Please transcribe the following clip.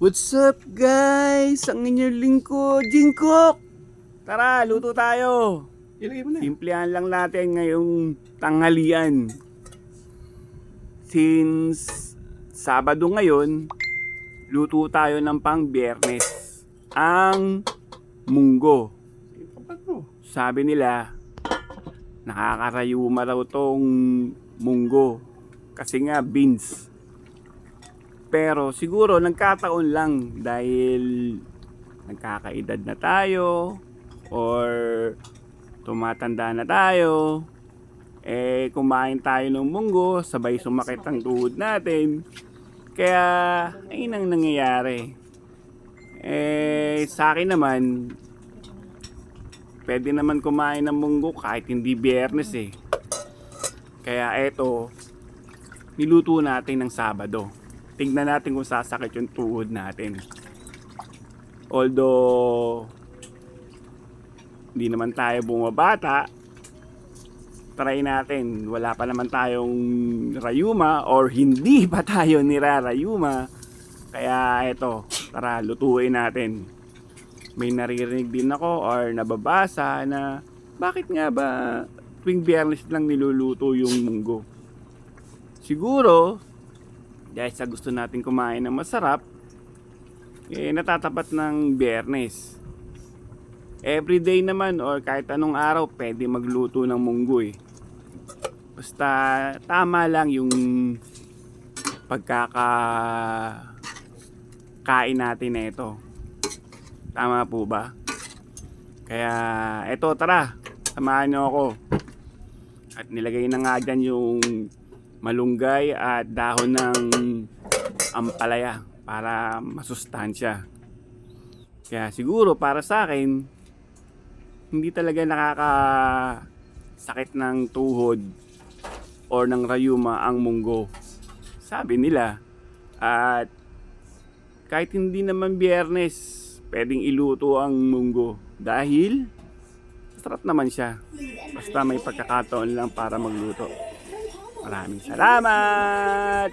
What's up guys? Ang inyong lingkod, Jingkok! Tara, luto tayo! Ilagay mo na. Simplihan lang natin ngayong tanghalian. Since Sabado ngayon, luto tayo ng pang Biyernes. Ang munggo. Kapag mo. Sabi nila, nakakarayuma raw tong munggo. Kasi nga beans. Pero siguro nagkataon lang dahil nagkakaedad na tayo or tumatanda na tayo, kumain tayo ng munggo, sabay sumakit ang tuhod natin. Kaya ayun ang nangyayari. Sa akin naman, pwede naman kumain ng munggo kahit hindi Biyernes eh. Kaya eto, niluto natin ng Sabado. Tingnan natin kung sasakit yung tuhod natin. Although hindi naman tayo bumabata, try natin. Wala pa naman tayong rayuma or hindi pa tayo nirarayuma. Kaya eto, tara lutuin natin. May naririnig din ako or nababasa na bakit nga ba tuwing Biyernes lang niluluto yung munggo? Siguro dahil sa gusto natin kumain ng masarap, natatapat ng Biyernes. Everyday naman or kahit anong araw pwede magluto ng munggo eh. Basta tama lang yung pagkakain natin na ito. Tama po ba? Kaya eto, tara, samahan nyo ako. At nilagay na nga dyan yung malunggay at dahon ng ampalaya para masustansya. Kaya siguro para sa akin, hindi talaga nakakasakit ng tuhod or ng rayuma ang munggo. Sabi nila. At kahit hindi naman Biyernes, pwedeng iluto ang munggo dahil masarap naman siya. Basta may pagkakataon lang para magluto. Maraming salamat!